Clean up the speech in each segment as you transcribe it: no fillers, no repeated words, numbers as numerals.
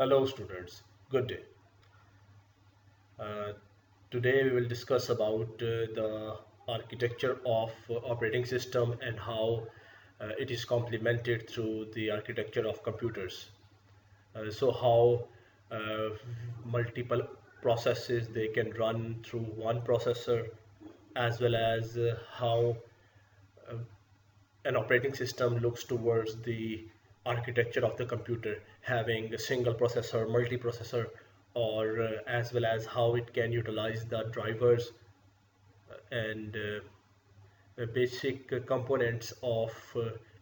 Hello students, good day. Uh, Today we will discuss about the architecture of operating system and how it is complemented through the architecture of computers. So how uh, multiple processes they can run through one processor, as well as how an operating system looks towards the architecture of the computer, having a single processor, multiprocessor, or as well as how it can utilize the drivers and basic components of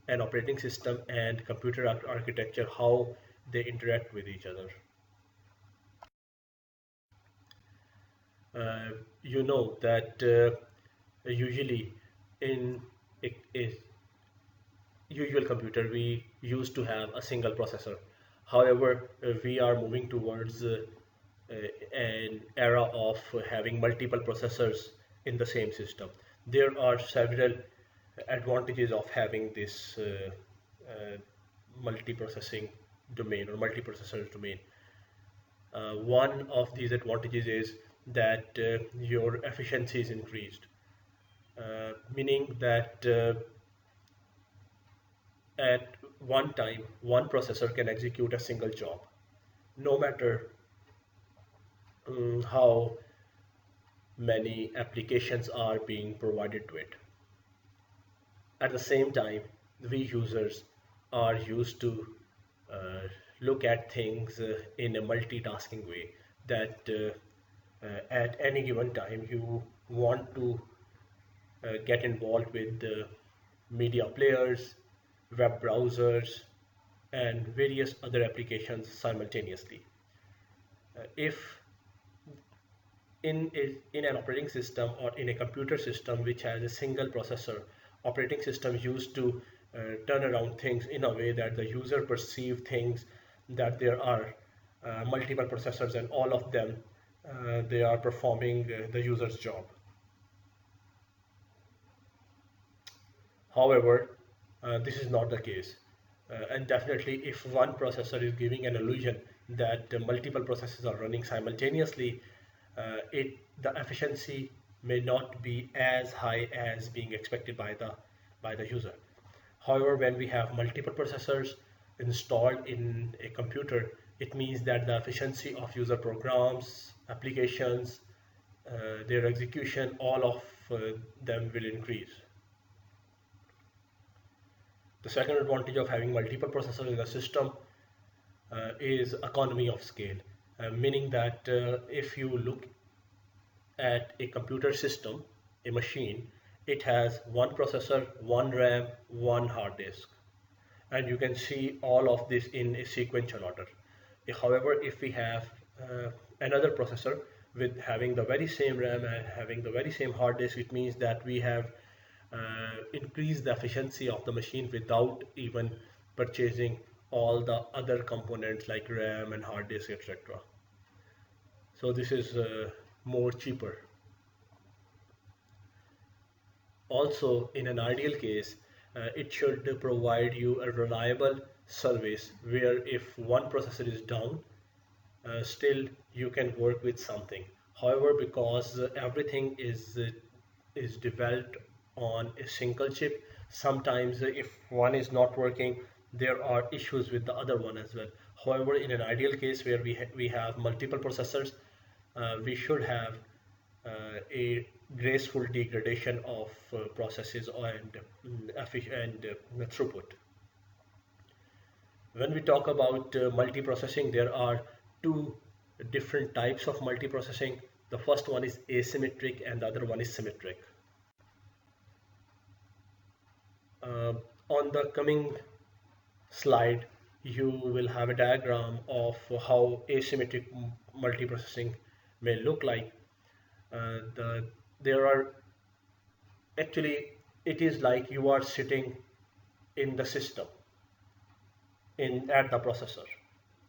an operating system and computer architecture, how they interact with each other. Uh, you know that usually in a usual computer we used to have a single processor. However, we are moving towards uh, an era of having multiple processors in the same system. There are several advantages of having this multiprocessing domain or multiprocessor domain. One of these advantages is that your efficiency is increased, meaning that at one time, one processor can execute a single job, no matter how many applications are being provided to it. At the same time, we users are used to uh, look at things in a multitasking way, that at any given time you want to get involved with media players, web browsers, and various other applications simultaneously. If in an operating system or in a computer system which has a single processor, operating system used to turn around things in a way that the user perceive things, that there are multiple processors and all of them they are performing the user's job. However, this is not the case. And definitely, if one processor is giving an illusion that multiple processes are running simultaneously, the efficiency may not be as high as being expected by the user. However, when we have multiple processors installed in a computer, it means that the efficiency of user programs, applications, their execution, all of them will increase. The second advantage of having multiple processors in a system is economy of scale, meaning that if you look at a computer system, a machine, it has one processor, one RAM, one hard disk, and you can see all of this in a sequential order. However, if we have another processor with having the very same RAM and having the very same hard disk, it means that we have increased the efficiency of the machine without even purchasing all the other components like RAM and hard disk, etc. So this is more cheaper. Also, in an ideal case, it should provide you a reliable service where if one processor is down, still you can work with something. However, because everything is developed on a single chip, sometimes if one is not working, there are issues with the other one as well. However, in an ideal case where we have multiple processors, we should have a graceful degradation of processes and throughput. When we talk about multiprocessing, there are two different types of multiprocessing. The first one is asymmetric and the other one is symmetric. Uh, on the coming slide, you will have a diagram of how asymmetric multiprocessing may look like. There are actually, it is like you are sitting in the system in at the processor.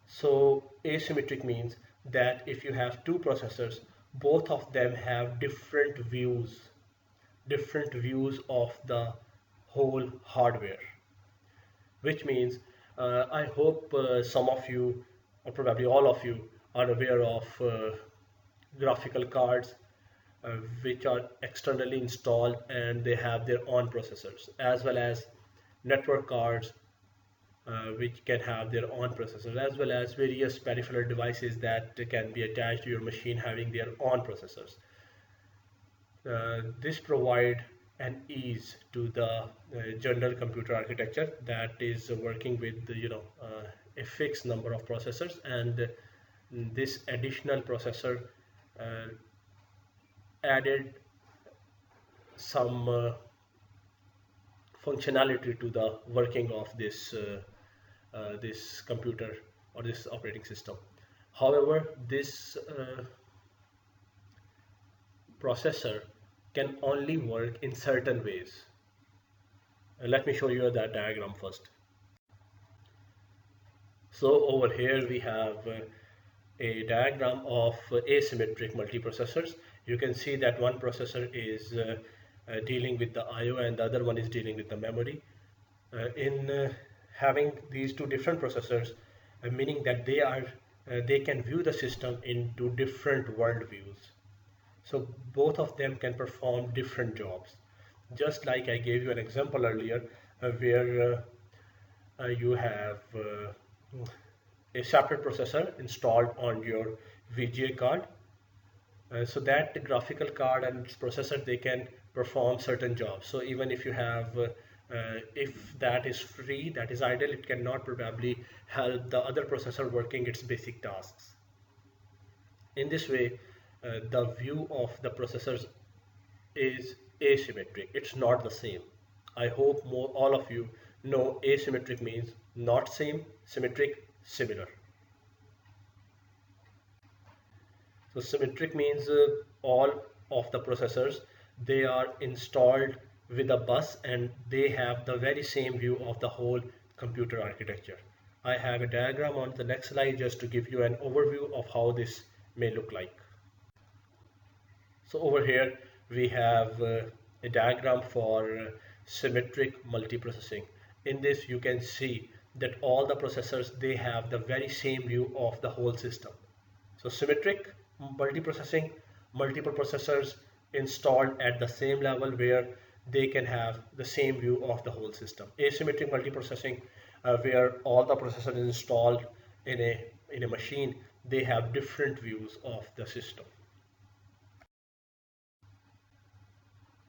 So asymmetric means that if you have two processors, both of them have different views of the whole hardware, which means I hope some of you or probably all of you are aware of graphical cards which are externally installed and they have their own processors, as well as network cards which can have their own processors, as well as various peripheral devices that can be attached to your machine having their own processors. This provide an ease to the general computer architecture that is working with a fixed number of processors, and this additional processor uh, added some functionality to the working of this computer or this operating system. However, this processor can only work in certain ways. Let me show you that diagram first. So over here we have a diagram of asymmetric multiprocessors. You can see that one processor is dealing with the I/O and the other one is dealing with the memory. In having these two different processors, meaning that they can view the system into different world views. So both of them can perform different jobs. Just like I gave you an example earlier, where you have a separate processor installed on your VGA card, so that the graphical card and processor, they can perform certain jobs. So even if you have if that is free, that is idle, it cannot probably help the other processor working its basic tasks. In this way, the view of the processors is asymmetric. It's not the same. I hope all of you know asymmetric means not same, symmetric, similar. So symmetric means all of the processors, they are installed with a bus and they have the very same view of the whole computer architecture. I have a diagram on the next slide just to give you an overview of how this may look like. So over here we have a diagram for symmetric multiprocessing. In this you can see that all the processors, they have the very same view of the whole system. So symmetric multiprocessing, multiple processors installed at the same level where they can have the same view of the whole system. Asymmetric multiprocessing, where all the processors installed in a machine, they have different views of the system.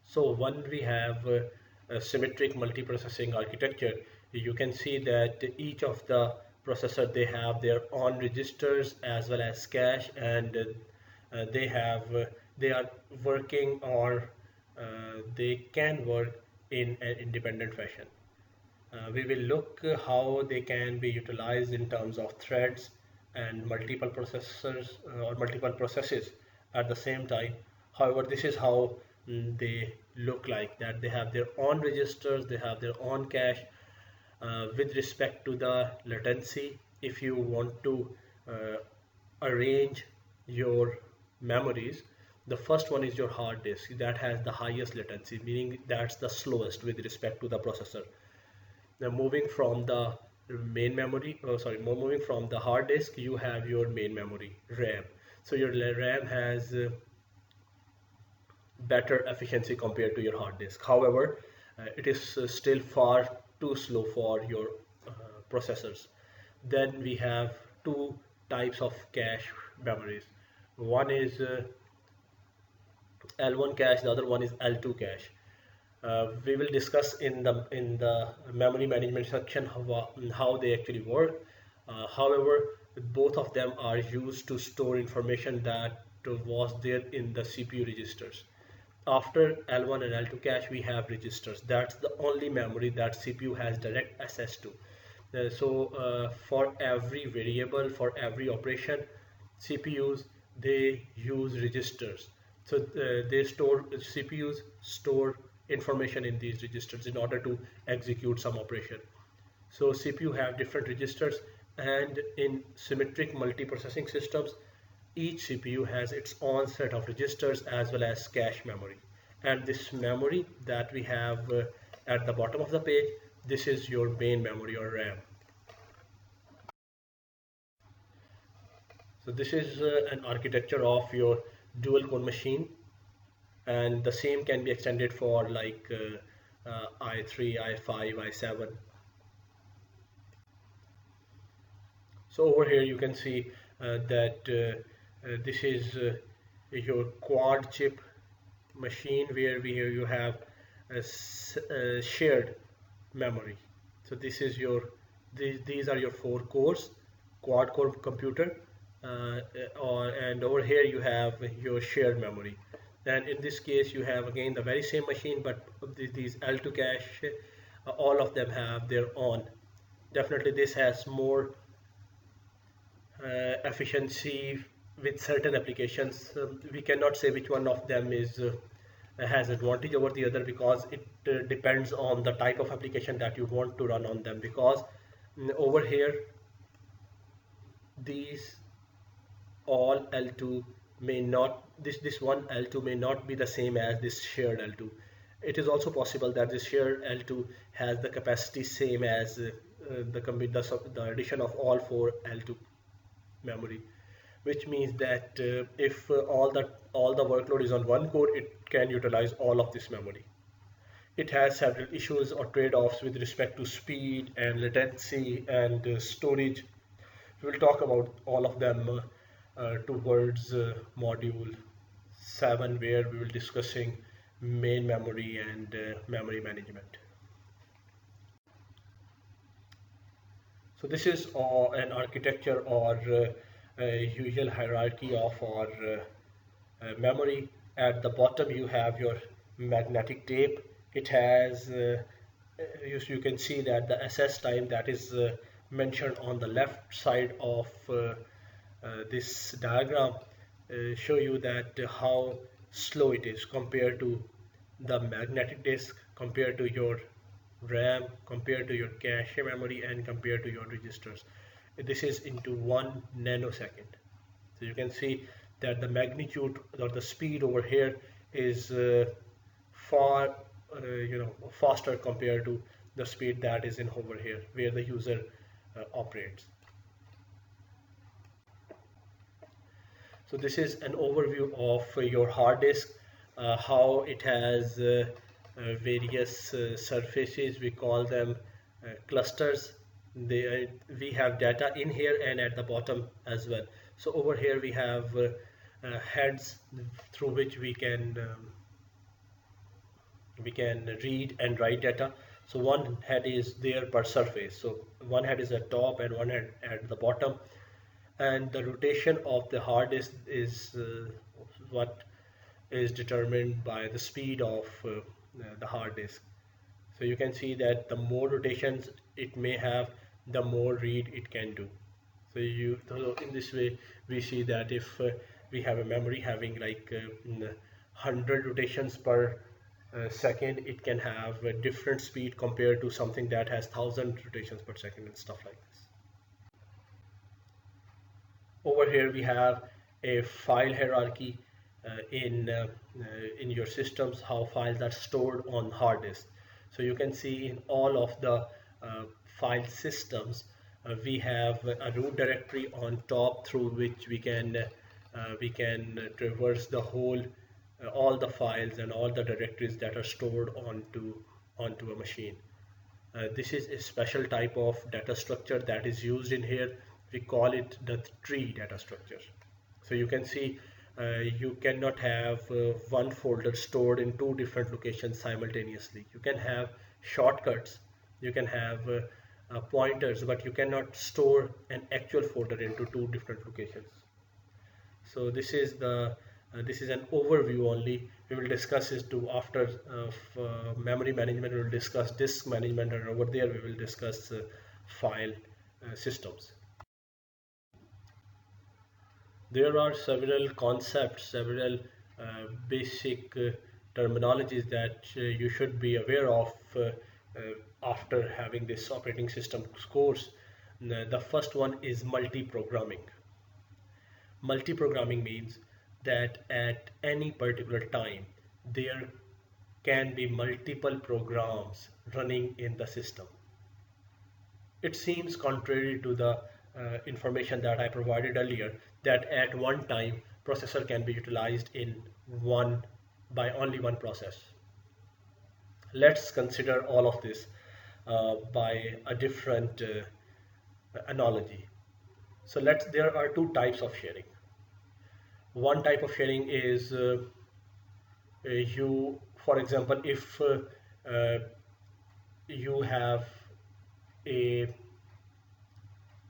So when we have a symmetric multiprocessing architecture, you can see that each of the processor, they have their own registers as well as cache, and they are working, or they can work in an independent fashion. We will look how they can be utilized in terms of threads and multiple processors or multiple processes at the same time. However, this is how they look like, that they have their own registers, they have their own cache. With respect to the latency, if you want to uh, arrange your memories, the first one is your hard disk, that has the highest latency, meaning that's the slowest with respect to the processor. Now moving from the moving from the hard disk, you have your main memory, RAM. So your RAM has better efficiency compared to your hard disk. However, it is still far too slow for your processors. Then we have two types of cache memories. One is L1 cache, the other one is L2 cache. We will discuss in the memory management section how they actually work. However, both of them are used to store information that was there in the CPU registers. After L1 and L2 cache, we have registers. That's the only memory that CPU has direct access to. For every variable, for every operation, CPUs, they use registers. So CPUs store information in these registers in order to execute some operation. So CPU have different registers, and in symmetric multiprocessing systems, each CPU has its own set of registers as well as cache memory. And this memory that we have at the bottom of the page, this is your main memory or RAM. So this is an architecture of your dual core machine, and the same can be extended for like i3, i5, i7. So over here you can see that this is your quad chip machine, where you have a shared memory. So this is your these are your 4 cores, quad core computer, and over here you have your shared memory. And in this case you have again the very same machine, but these L2 cache, all of them have their own. Definitely this has more efficiency with certain applications. We cannot say which one of them is has advantage over the other, because it depends on the type of application that you want to run on them. Because over here these all L2 may not, this one L2 may not be the same as this shared L2. It is also possible that this shared L2 has the capacity same as the addition of all 4 L2 memory, which means that if all the workload is on one core, it can utilize all of this memory. It has several issues or trade-offs with respect to speed and latency and storage. We will talk about all of them towards module 7, where we will discussing main memory and memory management. So this is an architecture or a usual hierarchy of our memory. At the bottom you have your magnetic tape. It has you can see that the SS time that is mentioned on the left side of this diagram show you that how slow it is compared to the magnetic disk, compared to your RAM, compared to your cache memory, and compared to your registers. This is into 1 nanosecond. So you can see that the magnitude or the speed over here is far faster compared to the speed that is in over here where the user operates. So this is an overview of your hard disk, how it has various surfaces. We call them clusters. We have data in here and at the bottom as well. So over here we have heads through which we can read and write data. So one head is there per surface. So one head is at top and one head at the bottom. And the rotation of the hard disk is what is determined by the speed of the hard disk. So you can see that the more rotations it may have, the more read it can do. So in this way we see that if we have a memory having like 100 rotations per second, it can have a different speed compared to something that has 1000 rotations per second and stuff like this. Over here we have a file hierarchy in your systems, how files are stored on hard disk. So you can see in all of the file systems we have a root directory on top through which we can traverse the whole all the files and all the directories that are stored onto a machine. This is a special type of data structure that is used in here. We call it the tree data structure. So you can see you cannot have one folder stored in 2 different locations simultaneously. You can have shortcuts, you can have pointers, but you cannot store an actual folder into 2 different locations. So this is an overview only. We will discuss this too after memory management. We will discuss disk management, and over there we will discuss file systems. There are several concepts, several basic terminologies that you should be aware of after having this operating system course. The first one is multiprogramming. Multiprogramming means that at any particular time there can be multiple programs running in the system. It seems contrary to the information that I provided earlier, that at one time processor can be utilized in one by only one process. Let's consider all of this by a different analogy. So there are two types of sharing. One type of sharing is for example, if uh, you have a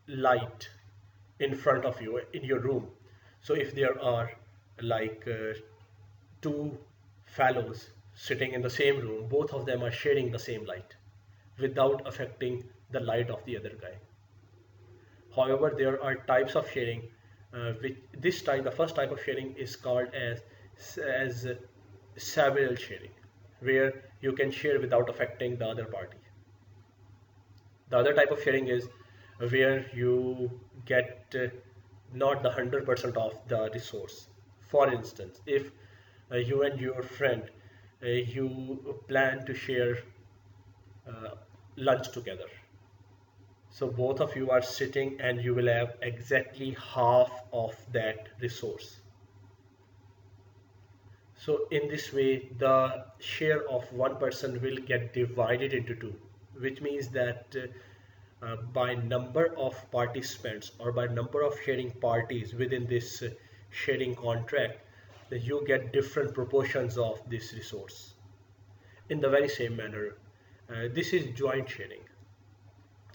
light in front of you in your room. So if there are like two fellows sitting in the same room, both of them are sharing the same light without affecting the light of the other guy. However, there are types of sharing. The first type of sharing is called as several sharing, where you can share without affecting the other party. The other type of sharing is where you get not the 100% of the resource. For instance, if you and your friend you plan to share uh, lunch together, so both of you are sitting and you will have exactly half of that resource. So in this way, the share of one person will get divided into two, which means that by number of participants or by number of sharing parties within this sharing contract, you get different proportions of this resource. In the very same manner, this is joint sharing.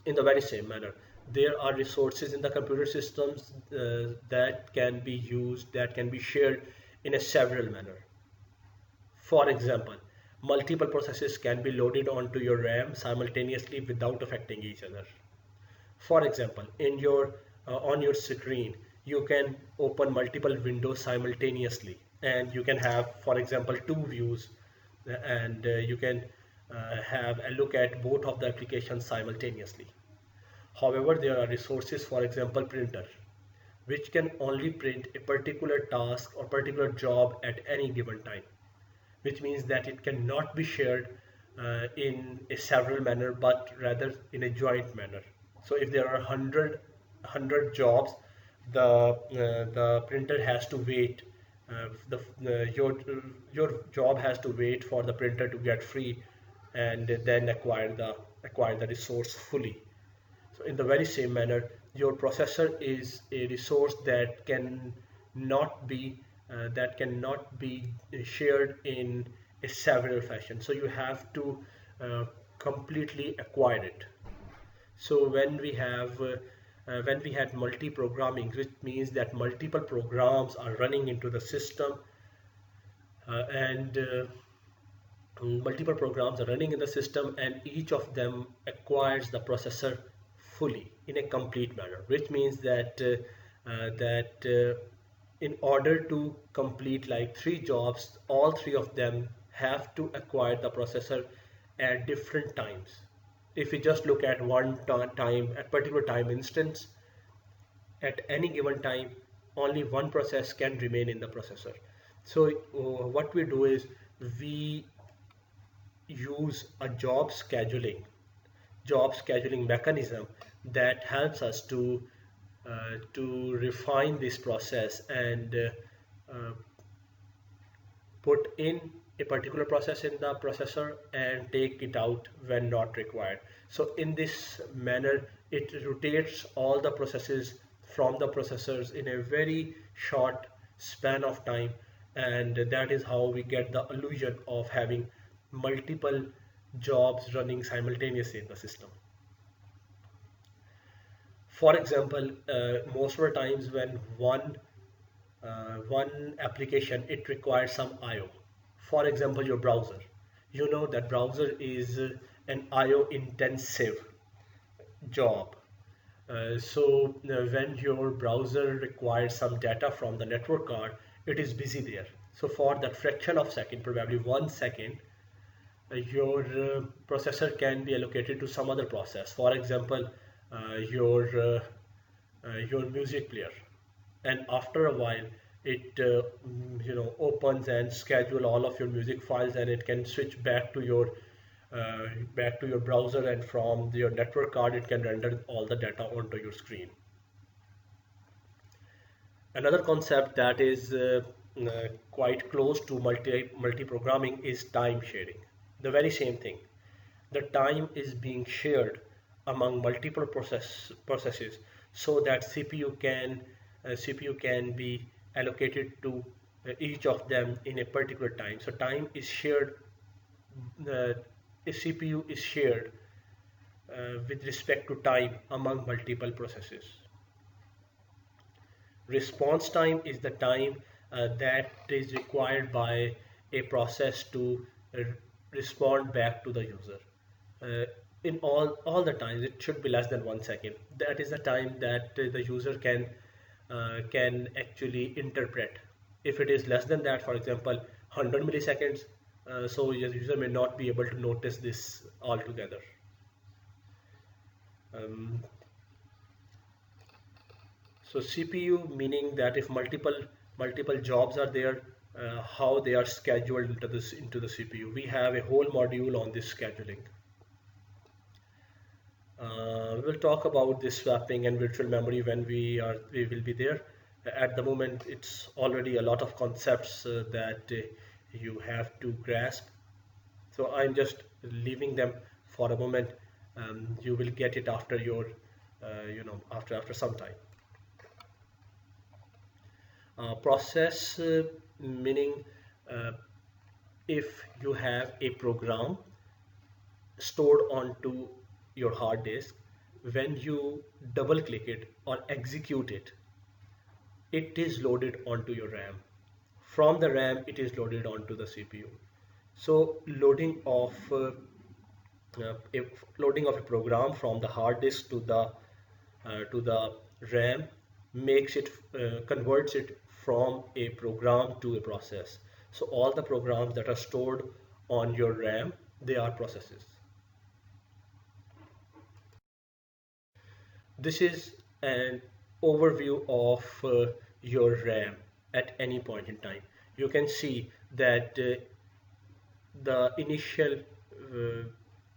In the very same manner, there are resources in the computer systems that can be used, that can be shared in a several manner. For example, multiple processes can be loaded onto your RAM simultaneously without affecting each other. For example, on your screen, you can open multiple windows simultaneously, and you can have, for example, two views, and you can have a look at both of the applications simultaneously. However, there are resources, for example, printer, which can only print a particular task or particular job at any given time, which means that it cannot be shared in a several manner, but rather in a joint manner. So if there are 100 jobs, the printer has to wait. Your job has to wait for the printer to get free, and then acquire the resource fully. So in the very same manner, your processor is a resource that cannot be shared in a several fashion. So you have to uh, completely acquire it. So when we had multi-programming, which means that multiple programs are running into the system, and multiple programs are running in the system, and each of them acquires the processor fully in a complete manner, which means that in order to complete like three jobs, all three of them have to acquire the processor at different times. If we just look at at particular time instance, at any given time, only one process can remain in the processor. So what we do is we use a job scheduling mechanism that helps us to refine this process and put in a particular process in the processor and take it out when not required. So in this manner, it rotates all the processes from the processors in a very short span of time, and that is how we get the illusion of having multiple jobs running simultaneously in the system. For example, most of the times when one application, it requires some IO. For example, your browser. You know that browser is an IO intensive job. When your browser requires some data from the network card, it is busy there. So for that fraction of second, probably 1 second, your processor can be allocated to some other process. For example, your music player, and after a while it opens and schedule all of your music files, and it can switch back to your browser, and from your network card it can render all the data onto your screen. Another concept that is quite close to multi-programming is time sharing. The very same thing. The time is being shared among multiple processes so that CPU can be allocated to each of them in a particular time. So time is shared. Uh, a CPU is shared with respect to time among multiple processes. Response time is the time that is required by a process to uh, respond back to the user. Uh, in all the times, it should be less than 1 second. That is the time that the user can actually interpret. If it is less than that, for example, 100 milliseconds, so your user may not be able to notice this altogether. Um, So CPU meaning that if multiple jobs are there, how they are scheduled into the CPU. We have a whole module on this scheduling. We will talk about this swapping and virtual memory when we will be there. At the moment, it's already a lot of concepts that you have to grasp. So I'm just leaving them for a moment. You will get it after after some time. Process meaning uh, if you have a program stored onto your hard disk, when you double click it or execute it, it is loaded onto your RAM. From the RAM, it is loaded onto the CPU. So loading of a program from the hard disk to the RAM makes it converts it from a program to a process. So all the programs that are stored on your RAM, they are processes. This is an overview of your RAM at any point in time. You can see that the initial uh,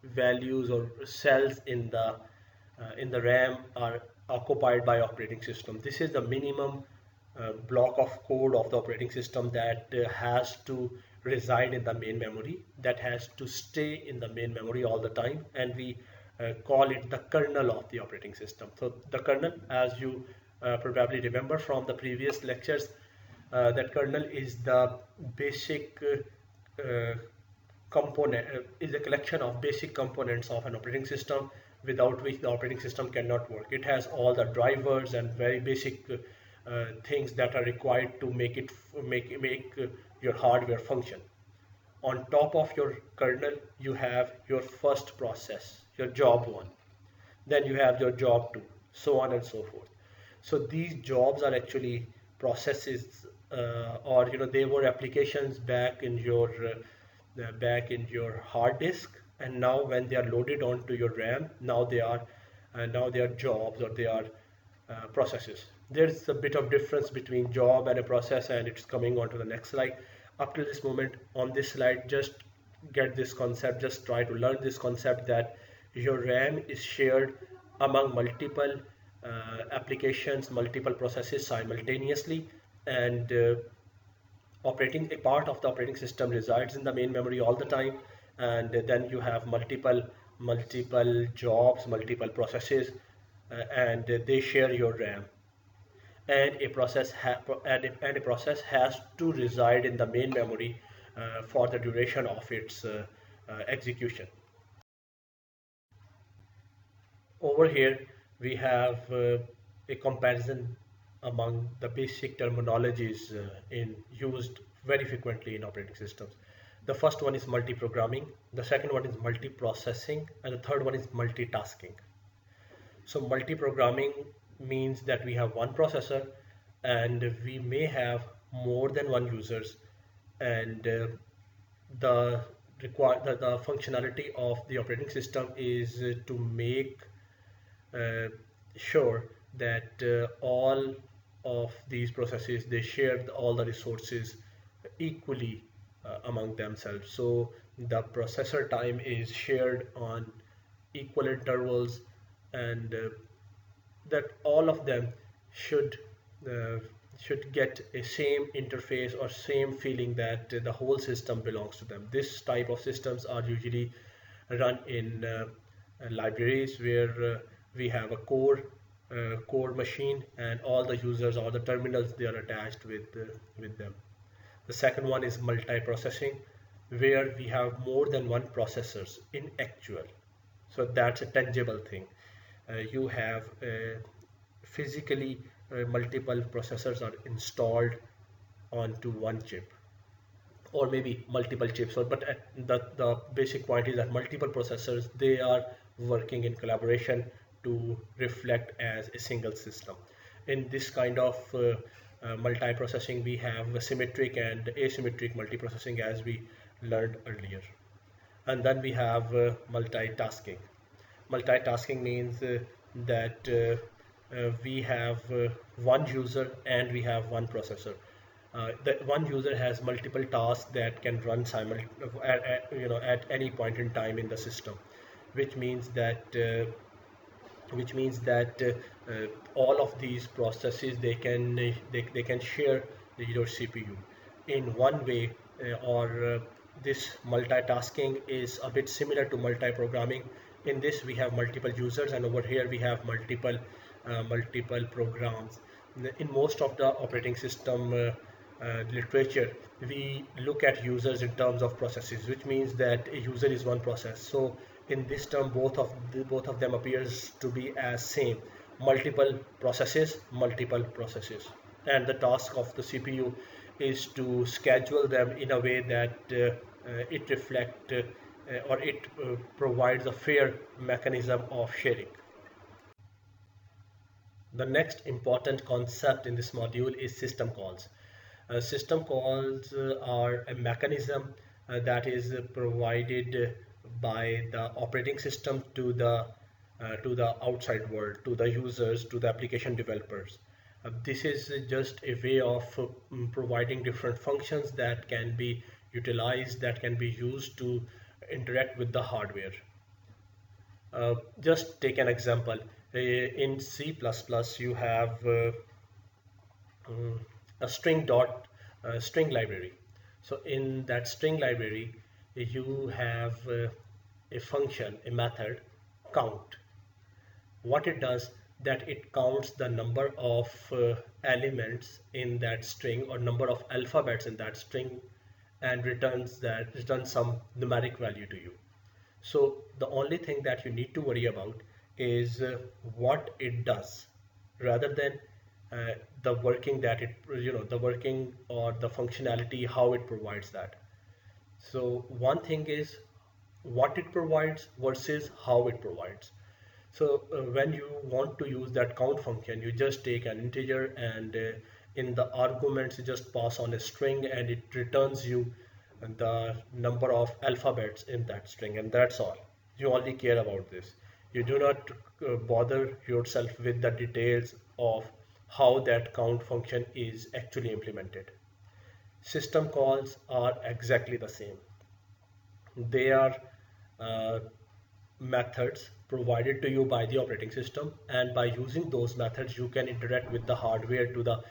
values or cells in the RAM are occupied by operating system. This is the minimum block of code of the operating system that has to reside in the main memory, that has to stay in the main memory all the time, and we call it the kernel of the operating system. So the kernel, as you probably remember from the previous lectures, that kernel is the basic component is a collection of basic components of an operating system without which the operating system cannot work. It has all the drivers and very basic things that are required to make your hardware function. On top of your kernel, you have your first process, your job one. Then you have your job two, so on and so forth. So these jobs are actually processes, or they were applications back in your hard disk, and now when they are loaded onto your RAM, now they are jobs, or they are processes. There's a bit of difference between job and a process, and it's coming on to the next slide. Up to this moment on this slide, just get this concept, just try to learn this concept that your RAM is shared among multiple applications, multiple processes simultaneously, and operating a part of the operating system resides in the main memory all the time, and then you have multiple jobs, multiple processes, and they share your RAM, and a process has to reside in the main memory for the duration of its execution. Over here we have a comparison among the basic terminologies in used very frequently in operating systems. The first one is multiprogramming, the second one is multiprocessing, and the third one is multitasking. So multiprogramming means that we have one processor and we may have more than one users, and the the functionality of the operating system is to make uh, sure that all of these processes, they share all the resources equally among themselves. So the processor time is shared on equal intervals, and that all of them should uh, should get a same interface or same feeling that the whole system belongs to them. This type of systems are usually run in libraries where we have a core machine, and all the users or the terminals they are attached with them. The second one is multiprocessing, where we have more than one processors in actual. So that's a tangible thing. You have physically multiple processors are installed onto one chip, or maybe multiple chips, or but the basic point is that multiple processors they are working in collaboration to reflect as a single system. In this kind of multiprocessing, we have symmetric and asymmetric multiprocessing, as we learned earlier. And then we have multitasking. Multitasking means that we have one user and we have one processor. The one user has multiple tasks that can run at any point in time in the system, which means that all of these processes they can share your CPU in one way, or this multitasking is a bit similar to multi-programming. In this we have multiple users, and over here we have multiple programs. In most of the operating system literature, we look at users in terms of processes, which means that a user is one process. So in this term, both of them appears to be as same: multiple processes, and the task of the CPU is to schedule them in a way that it reflect or it provides a fair mechanism of sharing. The next important concept in this module is system calls. System calls are a mechanism that is provided by the operating system to the outside world, to the users, to the application developers. This is just a way of providing different functions that can be utilized, that can be used to interact with the hardware. Just take an example. In C++, you have a string library. So in that string library, you have a function, a method, count. What it does, that it counts the number of elements in that string, or number of alphabets in that string, and returns some numeric value to you. So the only thing that you need to worry about is what it does, rather than the working that the working or the functionality, how it provides that. So one thing is what it provides versus how it provides. So when you want to use that count function, you just take an integer, and in the arguments you just pass on a string, and it returns you the number of alphabets in that string, and that's all. You only care about this. You do not bother yourself with the details of how that count function is actually implemented. System calls are exactly the same. They are methods provided to you by the operating system, and by using those methods you can interact with the hardware to the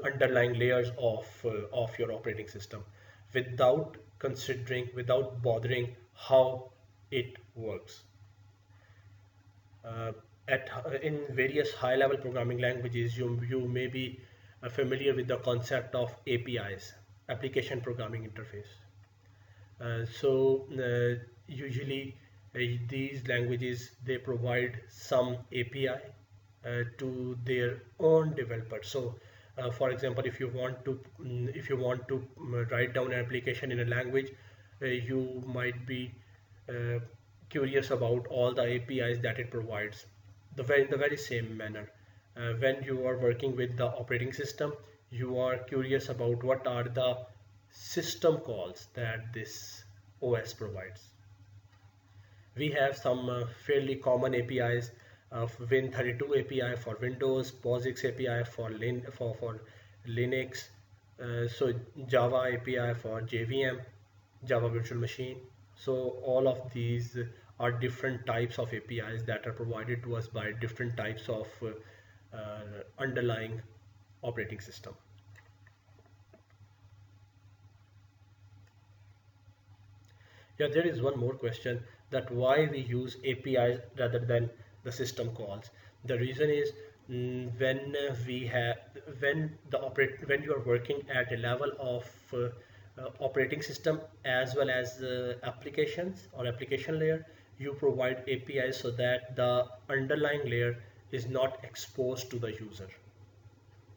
underlying layers of your operating system, without bothering how it works. uh, in various high level programming languages, you may be familiar with the concept of APIs, application programming interface. Usually these languages they provide some API to their own developers. So for example, if you want to write down an application in a language, you might be uh, curious about all the APIs that it provides. In the very same manner, when you are working with the operating system, you are curious about what are the system calls that this OS provides. We have some fairly common APIs of Win32 API for Windows, POSIX API for Linux, so Java API for JVM, Java Virtual Machine. So all of these are different types of APIs that are provided to us by different types of underlying operating system. Yeah, there is one more question, that why we use APIs rather than the system calls. The reason is, when we have when you are working at a level of operating system as well as applications or application layer, you provide APIs so that the underlying layer is not exposed to the user.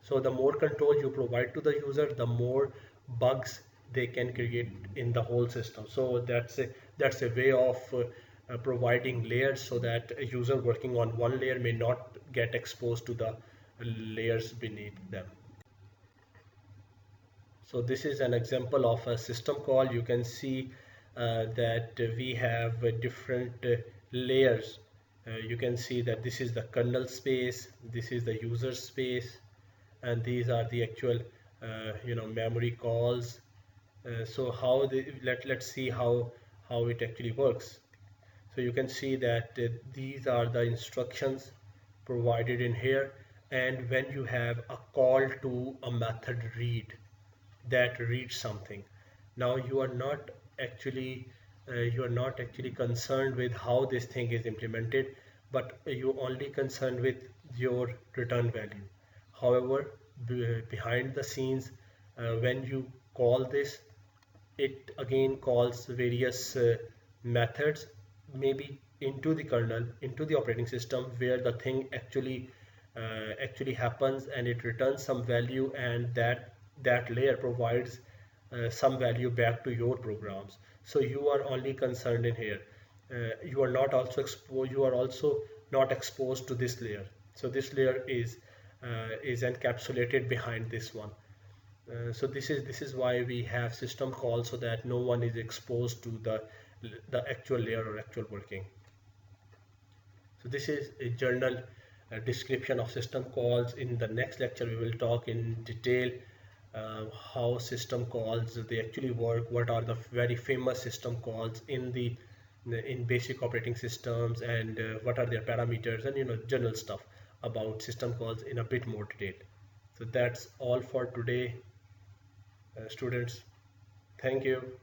So the more control you provide to the user, the more bugs they can create in the whole system. So that's a way of providing layers so that a user working on one layer may not get exposed to the layers beneath them. So this is an example of a system call. You can see that we have different layers. You can see that this is the kernel space, this is the user space, and these are the actual memory calls. So let's see how it actually works. So you can see that these are the instructions provided in here, and when you have a call to a method read that reads something, now you are not actually concerned with how this thing is implemented, but you only concerned with your return value. However, behind the scenes, when you call this, it again calls various methods, maybe into the kernel, into the operating system, where the thing actually happens, and it returns some value, and that layer provides some value back to your programs. So you are only concerned in here. You are also not exposed to this layer. So this layer is encapsulated behind this one. So this is why we have system calls, so that no one is exposed to the actual layer or actual working. So this is a general description of system calls. In the next lecture, we will talk in detail how system calls they actually work, what are the very famous system calls in basic operating systems, and what are their parameters, and general stuff about system calls in a bit more detail. So that's all for today, students. Thank you.